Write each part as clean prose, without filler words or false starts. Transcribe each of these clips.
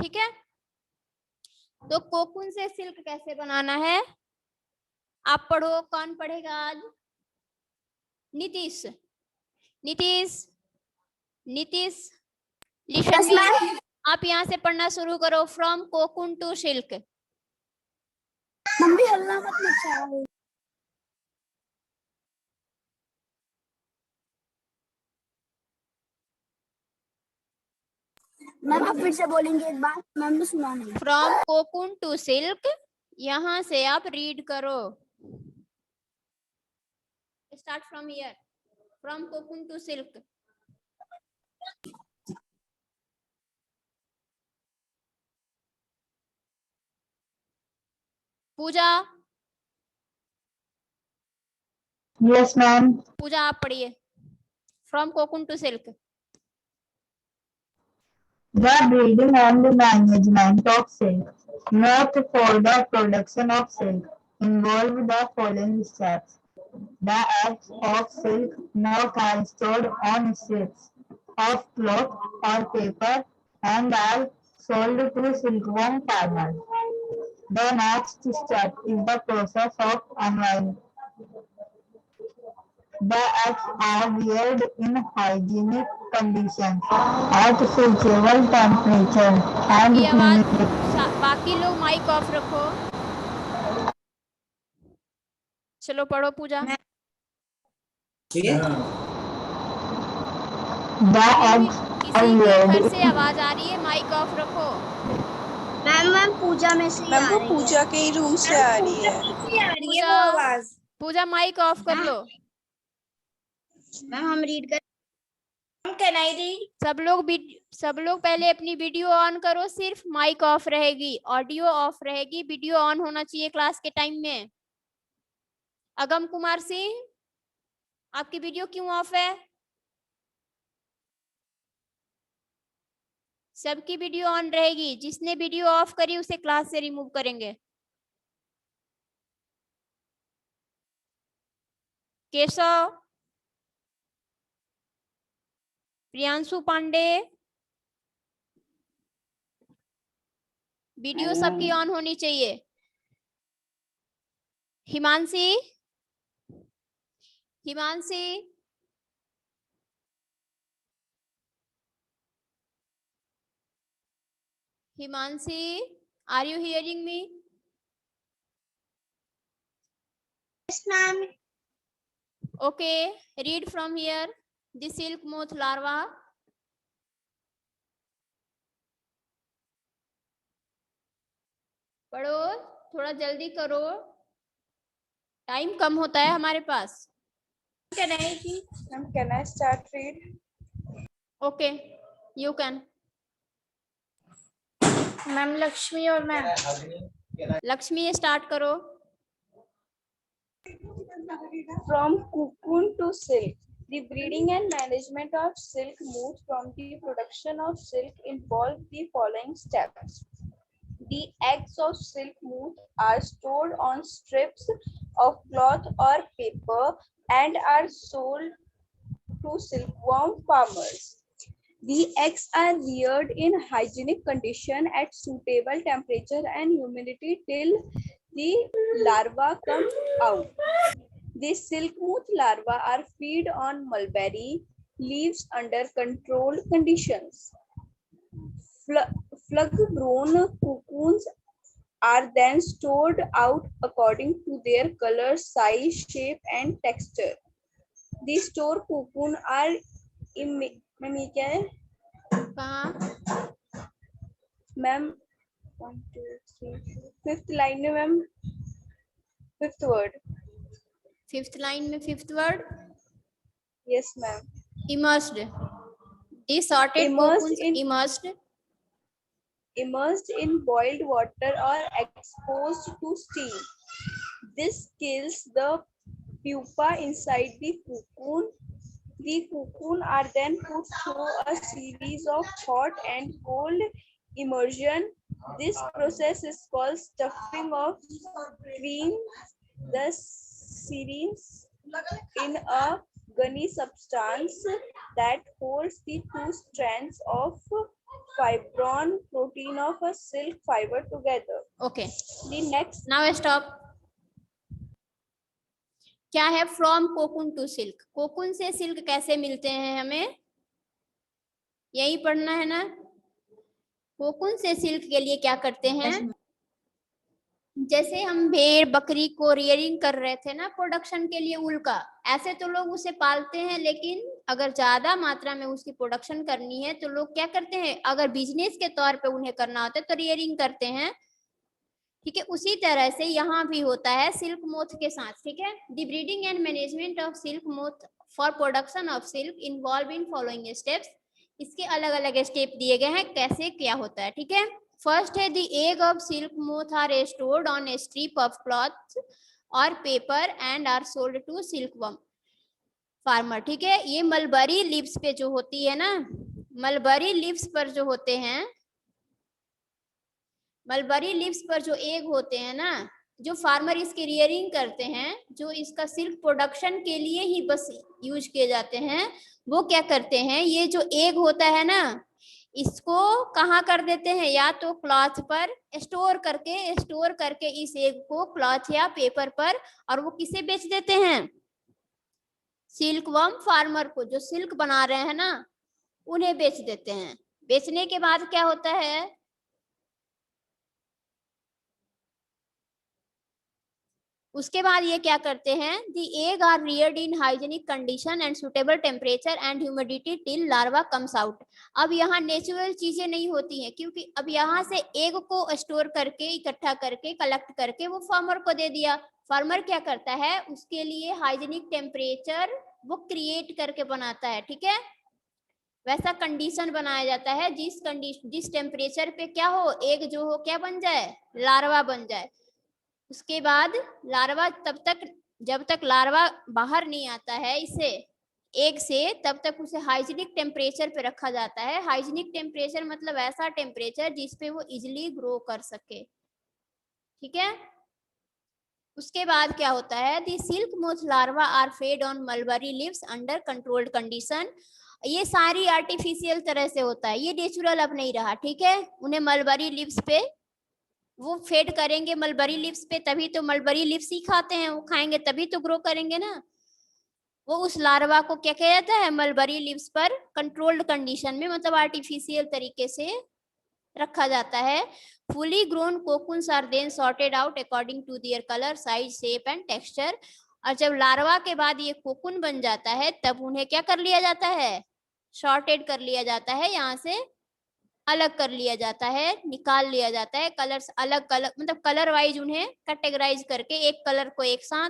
ठीक है। तो कोकून से सिल्क कैसे बनाना है आप पढ़ो। कौन पढ़ेगा आज? नीतीश। Nitish Nitish listen me. आप यहाँ से पढ़ना शुरू करो। From cocoon to silk. Mummy हल्ला मत मचाओ। मैम आप फिर से बोलेंगे एक बार, मैम ने सुना नहीं। फ्रॉम कोकून टू सिल्क, यहाँ से आप रीड करो। Start from here. From cocoon to silk. Puja. Yes ma'am. Puja आप पढ़िए। From cocoon to silk. The breeding and management of silk. Note for the production of silk involve the following steps. The eggs of silk moth are stored on strips of cloth or paper and are sold to silkworm farmers. The next step is the process of unwinding. The eggs are reared in hygienic conditions at suitable temperature and ये आवाज humidity. बाकी लोग mic off रखो। चलो पढ़ो पूजा। The eggs are किसी के घर reared से आवाज आ रही है, माइक ऑफ रखो। मैम पूजा में से ही आ वो रही पूजा है। के ही रूम से आ रही है। पूजा पूजा माइक ऑफ कर लो। मैम हम रीड कर। Can I read? सब लोग पहले अपनी वीडियो ऑन करो। सिर्फ माइक ऑफ रहेगी, ऑडियो ऑफ रहेगी। वीडियो ऑन होना चाहिए क्लास के टाइम में। अगम कुमार सिंह, आपकी वीडियो क्यों ऑफ है? सबकी वीडियो ऑन रहेगी। जिसने वीडियो ऑफ करी उसे क्लास से रिमूव करेंगे। केशव, प्रियांशु पांडे, वीडियो सबकी ऑन होनी चाहिए। Himanshi, Himanshi, Himanshi, are you hearing me? Yes ma'am. Okay, read from here. The silk moth larva. पढ़ो, थोड़ा जल्दी करो, टाइम कम होता है हमारे पास। Can I start read? Okay, you can. Ma'am Lakshmi और मैम। लक्ष्मी स्टार्ट करो। From cocoon to silk. The breeding and management of silk moth from the production of silk involve the following steps. The eggs of silk moth are stored on strips of cloth or paper and are sold to silkworm farmers. The eggs are reared in hygienic condition at suitable temperature and humidity till the larvae come out. The silk moth larvae are fed on mulberry leaves under controlled conditions. Full-grown cocoons are then stored out according to their color, size, shape, and texture. The stored cocoon are ma'am 1 2 3 fifth line में ma'am fifth word. Fifth line में fifth word. Yes ma'am. Immersed. The sorted cocoons immersed in boiled water or exposed to steam. This kills the pupa inside the cocoon. The cocoon are then put through a series of hot and cold immersion. This process is called stuffing of queen. The serines in a gunny substance that holds the two strands of fibron protein of a silk fiber together. Okay, The next now stop. क्या है from cocoon to silk? Cocoon से silk कैसे मिलते हैं हमें, यही पढ़ना है ना। कोकून से सिल्क के लिए क्या करते हैं, जैसे हम भेड़ बकरी को रियरिंग कर रहे थे ना प्रोडक्शन के लिए ऊल का, ऐसे तो लोग उसे पालते हैं, लेकिन अगर ज्यादा मात्रा में उसकी प्रोडक्शन करनी है तो लोग क्या करते हैं, अगर बिजनेस के तौर पे उन्हें करना होता है तो रियरिंग करते हैं। ठीक है, उसी तरह से यहाँ भी होता है सिल्क मोथ के साथ। ठीक है, the breeding and management of silk moth for production of silk involve in following steps. इसके अलग अलग स्टेप दिए गए हैं कैसे क्या होता है। ठीक है, फर्स्ट है the egg of silk moth are stored on a strip of cloth और paper and are sold to silkworm farmer. ठीक है, ये मलबरी लीव्स पे जो होती है ना, मलबरी लीव्स पर जो होते हैं, मलबरी लीव्स पर जो एग होते हैं ना, जो फार्मर इसकी रियरिंग करते हैं, जो इसका सिल्क प्रोडक्शन के लिए ही बस यूज किए जाते हैं, वो क्या करते हैं, ये जो एग होता है ना, इसको कहाँ कर देते हैं, या तो क्लॉथ पर स्टोर करके इस एग को क्लॉथ या पेपर पर, और वो किसे बेच देते हैं, सिल्कवर्म फार्मर को, जो सिल्क बना रहे हैं ना उन्हें बेच देते हैं। बेचने के बाद क्या होता है, उसके बाद ये क्या करते हैं, the egg are reared in hygienic condition and suitable temperature and humidity till larva comes out. अब यहाँ नेचुरल चीजें नहीं होती हैं, क्योंकि अब यहाँ से एग को स्टोर करके इकट्ठा करके कलेक्ट करके वो फार्मर को दे दिया। फार्मर क्या करता है, उसके लिए हाइजीनिक टेम्परेचर वो क्रिएट करके बनाता है। ठीक है, वैसा कंडीशन बनाया जाता है जिस टेम्परेचर पे क्या हो, एग जो हो क्या बन जाए, लार्वा बन जाए। उसके बाद लार्वा जब तक लार्वा बाहर नहीं आता है इसे एग से, तब तक उसे हाइजीनिक टेम्परेचर पे रखा जाता है। हाइजीनिक टेम्परेचर मतलब ऐसा टेम्परेचर जिसपे वो इजिली ग्रो कर सके। ठीक है, उसके बाद क्या होता है, the silk moth larva are fed on mulberry leaves under controlled condition. ये सारी आर्टिफिशियल तरह से होता है, ये नेचुरल अब नहीं रहा। ठीक है, उन्हें मलबरी लीव्स पे वो फेड करेंगे, मलबरी लीव्स पे, तभी तो मलबरी लीव्स ही खाते हैं, वो खाएंगे तभी तो ग्रो करेंगे ना। वो उस लार्वा को क्या किया जाता है, मलबरी लीव्स पर कंट्रोल्ड कंडीशन में, मतलब आर्टिफिशियल तरीके से रखा जाता है। Fully grown cocoons are then sorted out according to their colour, size, shape and texture. और जब लार्वा के बाद ये कोकून बन जाता है तब उन्हें क्या कर लिया जाता है, सॉर्टेड कर लिया जाता है, यहाँ से अलग कर लिया जाता है, निकाल लिया जाता है। कलर्स अलग कलर मतलब कलर वाइज उन्हें कैटेगराइज करके, एक कलर को एक साथ,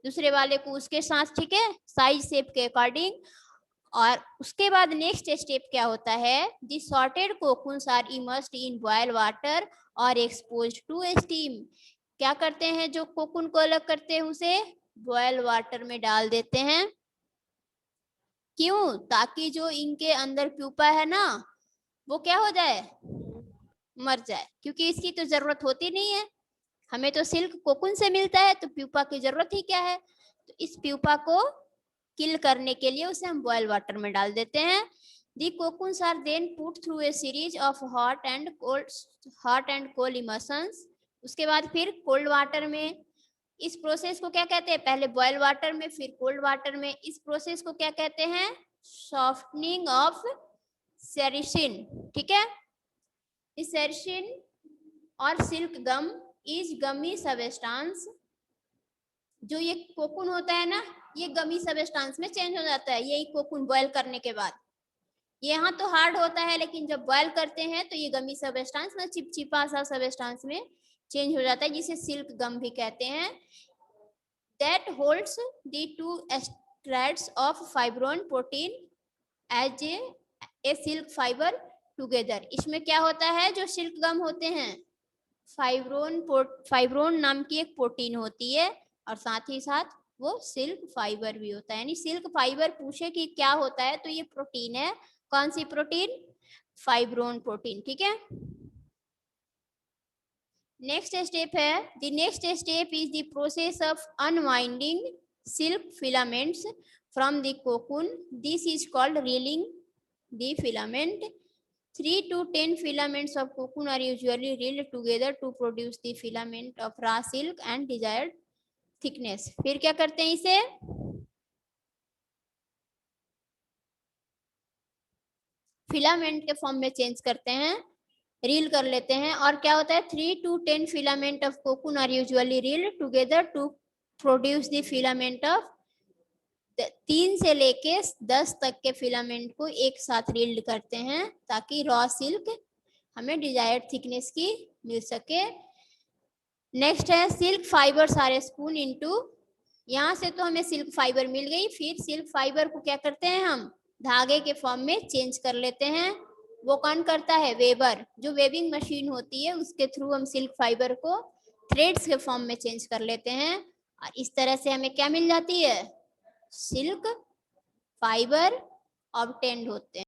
दूसरे वाले को उसके साथ। ठीक है, साइज शेप के अकॉर्डिंग। और उसके बाद नेक्स्ट स्टेप क्या होता है, the sorted cocoons are immersed in boil water और एक्सपोज्ड टू स्टीम। क्या करते हैं, जो कोकून को अलग करते हैं उसे बॉयल वाटर में डाल देते हैं। क्यों, ताकि जो इनके अंदर प्यूपा है ना वो क्या हो जाए, मर जाए, क्योंकि इसकी तो जरूरत होती नहीं है, हमें तो सिल्क कोकून से मिलता है, तो प्यूपा की जरूरत ही क्या है। तो इस प्यूपा को किल करने के लिए उसे हम बॉयल वाटर में डाल देते हैं। The cocoons are then put through a series of hot and cold immersions. उसके बाद फिर कोल्ड वाटर में, इस प्रोसेस को क्या कहते हैं, पहले बॉयल वाटर में फिर कोल्ड वाटर में, इस प्रोसेस को क्या कहते हैं, सॉफ्टनिंग ऑफ सेरिसिन। ठीक है, इस सेरिसिन और silk gum is gummy substance. जो ये कोकून होता है ना, ये गमी सबस्टांस में चेंज हो जाता है, यही कोकून बॉयल करने के बाद। यहाँ तो हार्ड होता है, लेकिन जब बॉयल करते हैं तो ये गमी सबस्टांस में चिपचिपा सा सबस्टांस में चेंज हो जाता है, जिसे सिल्क गम भी कहते हैं। That holds the two threads of fibroin protein as a silk fibre together. इसमें क्या होता है, जो सिल्क गम होते हैं, फाइब्रोन नाम की एक प्रोटीन होती है, और साथ ही साथ वो सिल्क फाइबर भी होता है। यानी सिल्क फाइबर पूछे कि क्या होता है तो ये प्रोटीन है। कौन सी प्रोटीन, फाइब्रोन प्रोटीन। ठीक है, नेक्स्ट स्टेप है, the next step is the process of unwinding silk filaments from the cocoon. This is called reeling the filament. 3 to 10 filaments of cocoon are usually reeled together to produce the filament of raw silk and desired thickness. फिर क्या करते हैं इसे, filament के form में change करते हैं, reel कर लेते हैं, और क्या होता है 3 to 10 filament of cocoon are usually reeled together to produce the filament of, 3 से लेके 10 तक के फिलामेंट को एक साथ रील्ड करते हैं ताकि रॉ सिल्क हमें डिजायर्ड थिकनेस की मिल सके। नेक्स्ट है silk fibres are spun into, यहाँ से तो हमें सिल्क फाइबर मिल गई, फिर सिल्क फाइबर को क्या करते हैं हम धागे के फॉर्म में चेंज कर लेते हैं। वो कौन करता है, वेबर, जो वेविंग मशीन होती है उसके थ्रू हम सिल्क फाइबर को थ्रेड्स के फॉर्म में चेंज कर लेते हैं, और इस तरह से हमें क्या मिल जाती है, सिल्क फाइबर ऑब्टेन्ड होते हैं।